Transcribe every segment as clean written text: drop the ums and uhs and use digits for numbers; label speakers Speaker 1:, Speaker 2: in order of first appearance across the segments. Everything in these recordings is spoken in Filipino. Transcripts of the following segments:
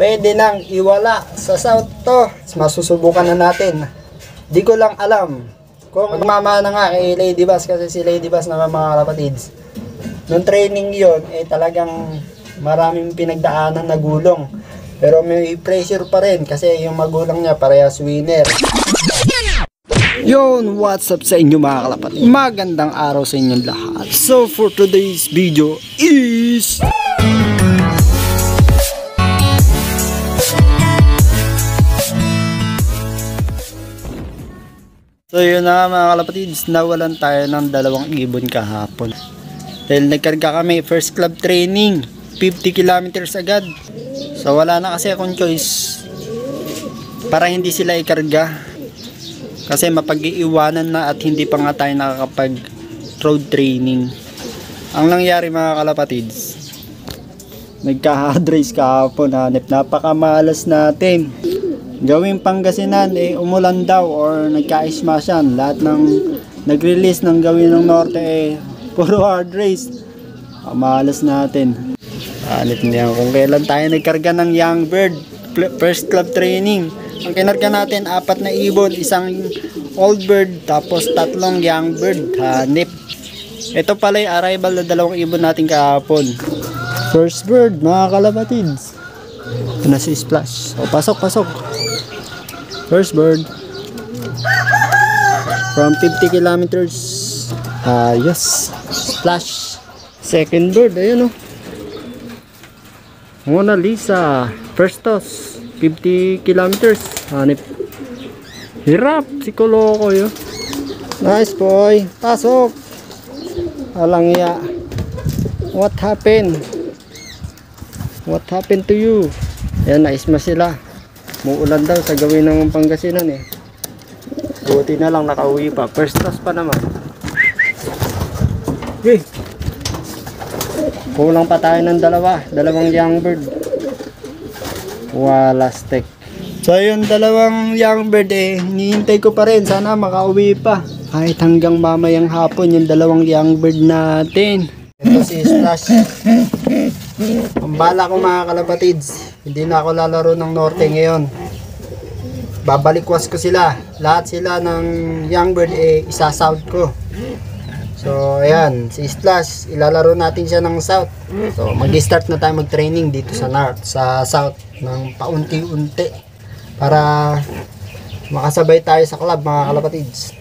Speaker 1: pwede nang iwala sa South to. Masusubukan na natin. Di ko lang alam kung magmamana nga kay Lady Bass, kasi si Lady Bass naman mga kapatids, nung training yon talagang maraming pinagdaanan na gulong. Pero may pressure pa rin kasi yung magulang niya parehas winner. Yun, what's up sa inyo mga kalapatid? Magandang araw sa inyong lahat. So for today's video is so yun na mga kalapatids, nawalan tayo ng dalawang ibon kahapon. Dahil nagkarga kami first club training, 50 kilometers agad. So wala na kasi akong choice para hindi sila ikarga. Kasi mapag-iiwanan na at hindi pa nga tayo nakakapag road training. Ang nangyari mga kalapatids, nagka-hard race kahapon, napakamalas natin. Gawing Pangasinan, umulan daw or nagka-ismasyan. Lahat ng nag-release ng gawin ng norte, puro hard race. Malas natin. Hanip niya kung kailan tayo nagkarga ng Young Bird first club training. Ang kinarga natin, 4 na ibon, isang old bird, tapos 3 young bird. Hanip. Ito pala yung arrival na 2 ibon natin kahapon. First bird mga kalapatids. Ito na si Splash. O, pasok. First bird. From 50 kilometers. Yes. Splash. Second bird, ayun o. Mona Lisa. First toss. 50 kilometers. Hanip. Hirap. Si Koloko yun. Nice boy. Pasok. Alang ya. What happened? What happened to you? Ayan, naisma sila. Muulan daw sa gawin ng Pangasinan eh. Buti na lang nakauwi pa. First toss pa naman. Okay. Kulang pa tayo ng dalawang young bird. Wala stick. So yung 2 young bird hinihintay ko pa rin. Sana makauwi pa. Kahit hanggang mamayang hapon yung 2 young bird natin. Ito si Splash. Ang bala ko mga kalapatids, hindi na ako lalaro ng norte ngayon. Babalikwas ko sila. Lahat sila ng young bird isa-south ko. So ayan, si Splash, ilalaro natin siya ng south. So mag-start na tayo mag-training dito sa north, sa south ng paunti-unti para makasabay tayo sa club mga kalapatids.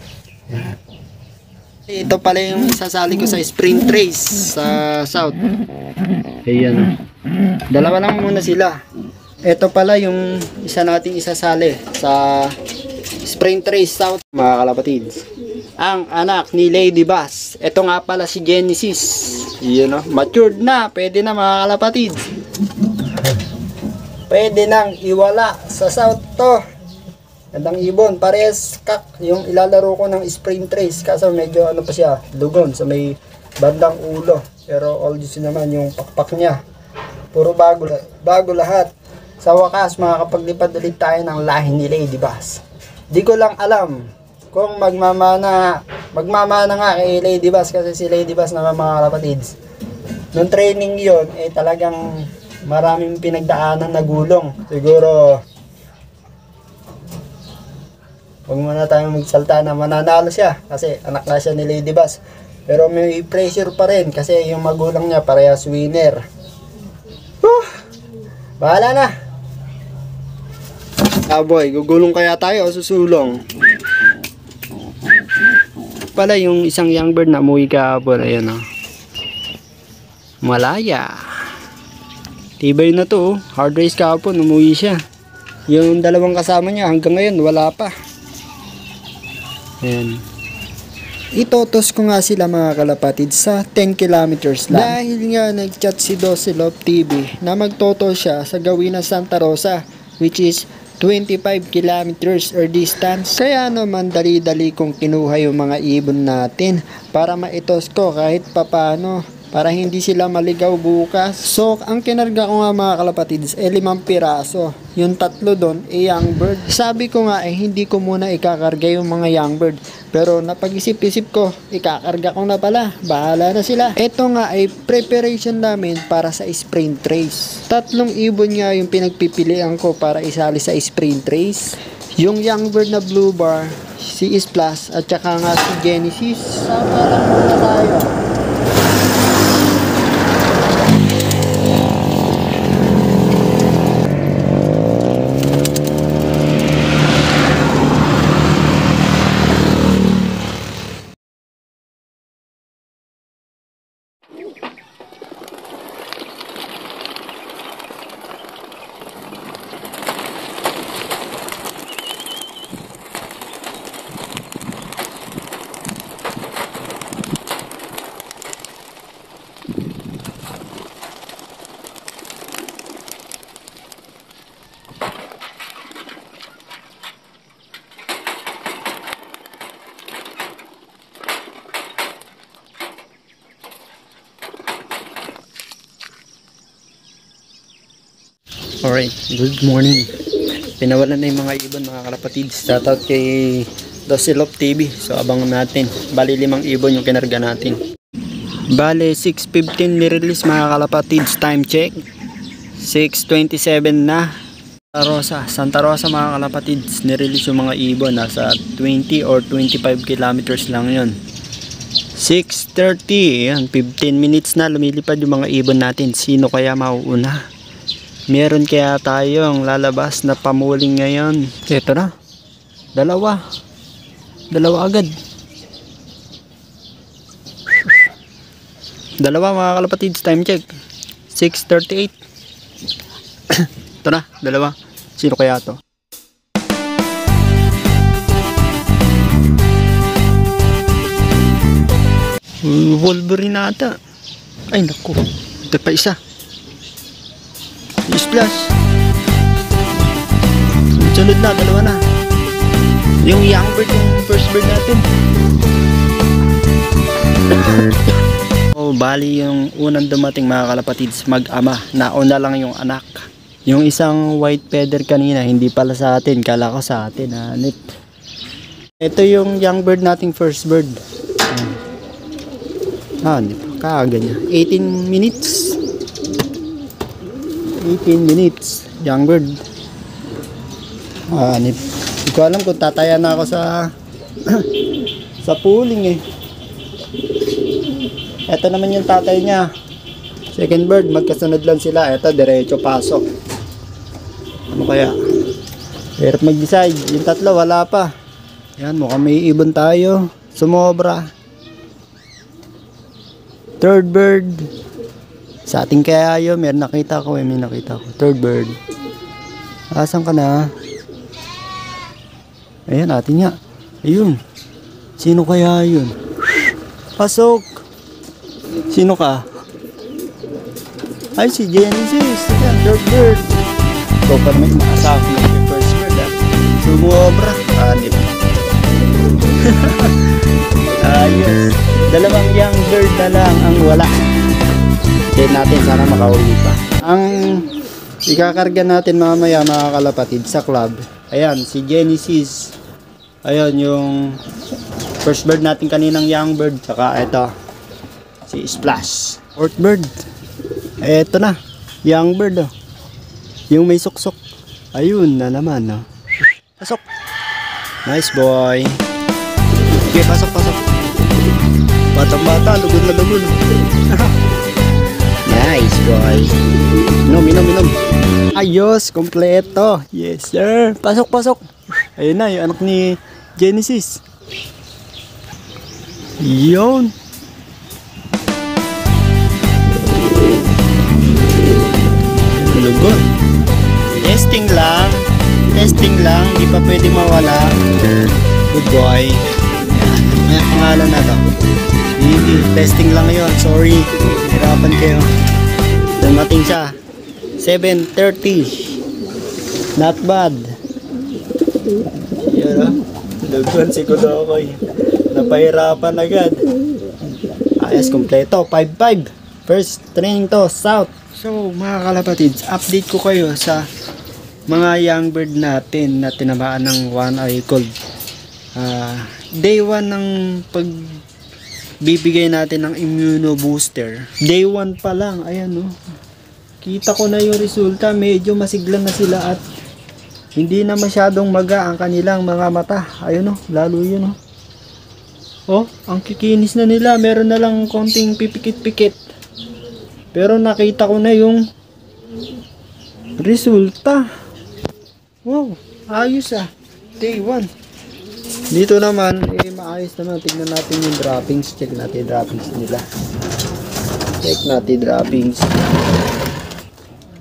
Speaker 1: Ito pala yung isasali ko sa sprint race sa south. Ayan. 2 lang muna sila. Ito pala yung isa nating isasali sa sprint race south mga kalapatids. Ang anak ni Lady Bass. Ito nga pala si Genesis. Yun o. Matured na. Pwede na mga kalapatids. Pwede nang iwala sa south to. Gandang ibon. Pares kak yung ilalaro ko ng sprint race. Kaso medyo ano pa siya. Lugon sa may bandang ulo. Pero all this naman yung pakpak niya. Puro bago lahat. Sa wakas makakapaglipad ulit tayo ng lahi ni Lady Bass. Di ko lang alam kung magmamana nga kay Lady Bass, kasi si Lady Bass naman mga kapatids, nung training yon talagang maraming pinagdaanan na gulong. Siguro huwag muna tayo magsalta na mananalo siya kasi anak na siya ni Lady Bass. Pero may pressure pa rin kasi yung magulang niya parehas winner. Bahala na. Boy, gugulong kaya tayo o susulong? Pala yung isang young bird na umuwi kahapon. Ayan o. Malaya. Tibay na to. Hard race kahapon. Umuwi siya. Yung 2 kasama niya hanggang ngayon wala pa. Ayan. Itotos ko nga sila mga kalapatid sa 10 kilometers lang. Dahil nga nag-chat si Dosilop TV na magtoto siya sa gawin ng Santa Rosa, which is 25 kilometers or distance. Kaya naman dali-dali kong kinuha yung mga ibon natin para maitos ko kahit papano. para hindi sila maligaw bukas. So, ang kinarga ko nga mga kalapatids, 5 piraso. Yung 3 doon, young bird. Sabi ko nga, hindi ko muna ikakarga yung mga young bird. Pero napag-isip-isip ko, ikakarga ko na pala. Bahala na sila. Ito nga ay preparation namin para sa sprint race. 3 ibon nga yung pinagpipilian ko para isali sa sprint race. Yung young bird na blue bar, si Splash, at saka nga si Genesis. Sama lang muna tayo. Alright, good morning. Pinawalan na yung mga ibon mga kalapatids. Shoutout kay Dosilop TV. So abangan natin. Bali 5 ibon yung kinarga natin. Bali 6:15 ni-release mga kalapatids. Time check 6:27 na. Santa Rosa mga kalapatids. Ni-release yung mga ibon. Nasa 20 or 25 kilometers lang yun. 6:30. Yan, 15 minutes na lumilipad yung mga ibon natin. Sino kaya mauuna? Meron kaya tayong lalabas na pamuling ngayon. Ito na. Dalawa agad. Dalawa mga kalapatids. Time check 6:38. Ito na, dalawa. Sino kaya to? Wolverine ata. Ay naku, ito pa isa. Splash. Sunod na, dalawa na. Yung young bird, yung first bird natin. Oh, bali yung unang dumating mga kalapatids, mag-ama. Nauna lang yung anak. Yung isang white feather kanina, hindi pala sa atin. Kala ko sa atin. Hanip. Ito yung young bird nating first bird. Hanip. Kaga niya. 18 minutes. 18 minutes. Young bird. Hanip. Hindi ko alam kung tataya na ako sa sa pooling eh. Ito naman yung tatay niya. Second bird, magkasunod lang sila. Ito, diretso pasok. Ano kaya? Hirap mag-decide. Yung tatlo, wala pa. Yan, mukhang may ibon tayo. Sumobra. Third bird. Sa ating kaya yun, may nakita ko. Third bird. Asan ka na? Ayan, atin nga. Ayun. Sino kaya yun? Pasok. Sino ka? Ay, si Genesis. Ayan, third bird. Ikaw pa naman umakasama na yung first bird. Sumobra. Hanip. Ayos. Dalawang young bird na lang ang wala. Check natin, sana makauwi pa. Ang ikakarga natin mamaya mga kalapatid sa club. Ayan, si Genesis. Ayan, yung first bird natin kaninang young bird. Saka ito, si Splash. Fourth bird. Eto na, young bird. Oh. Yung may suksok. Ayun na naman. Oh. Pasok. Nice boy. Okay, pasok. Batang-bata, lugod na lugod. Nice boy. Inom. Ayos, kompleto. Yes sir. Pasok. Ayun na, yung anak ni Genesis. Yun. Lugod. Testing lang. Di pa pwede mawala. Good boy. May pangalan na to. Hindi, testing lang yun. Sorry. Hirapan kayo. Dumating siya. 7:30. Not bad. Yun o. Lugod si Kudokoy. Napahirapan agad. Ayos, kompleto. 5-5. First training to, South. So mga kalapatids, update ko kayo sa mga young bird natin na tinamaan ng one eye cold. Day 1 ng pagbibigay natin ng immuno booster. Day 1 pa lang, ayan oh. Kita ko na yung resulta, medyo masigla na sila at hindi na masyadong maga ang kanilang mga mata. Ayun oh, lalo yun oh. Oh, ang kikinis na nila, meron na lang konting pipikit-pikit. Pero nakita ko na yung resulta. Wow, ayos ah. Day 1. Dito naman, maayos naman. Tignan natin yung droppings. Check natin yung droppings nila. Check natin droppings.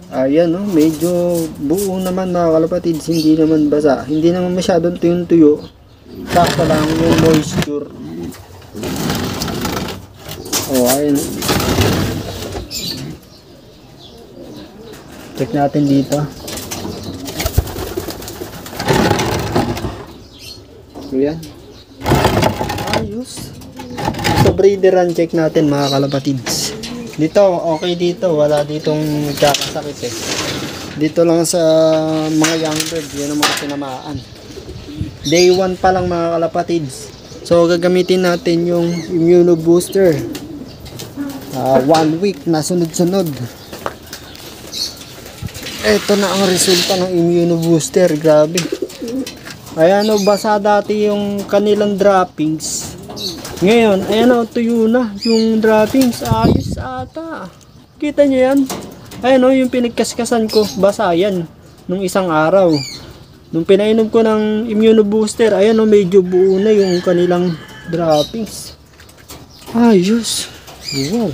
Speaker 1: Ayan, oh, medyo buo naman mga kalapatids. Hindi naman basa. Hindi naman masyadong tuyong-tuyo. Sakto lang yung moisture. Oh, ayun. Check natin dito. Ayan. Ayos. Sa breeder run check natin mga kalapatids. Dito, okay dito. Wala ditong kakasakit eh. Dito lang sa mga young bird. Yan ang mga tinamaan. Day 1 pa lang mga kalapatids. So, gagamitin natin yung immuno booster. 1 week na sunod-sunod. Ito na ang resulta ng immuno booster. Grabe. Ayan o, basa dati yung kanilang droppings. Ngayon, ayan o, tuyo na yung droppings. Ayos ata. Kita nyo yan? Ayan o, yung pinagkaskasan ko, basa yan. Nung isang araw. Nung pinainom ko ng immuno booster, ayan o, medyo buo na yung kanilang droppings. Ayos. Wow.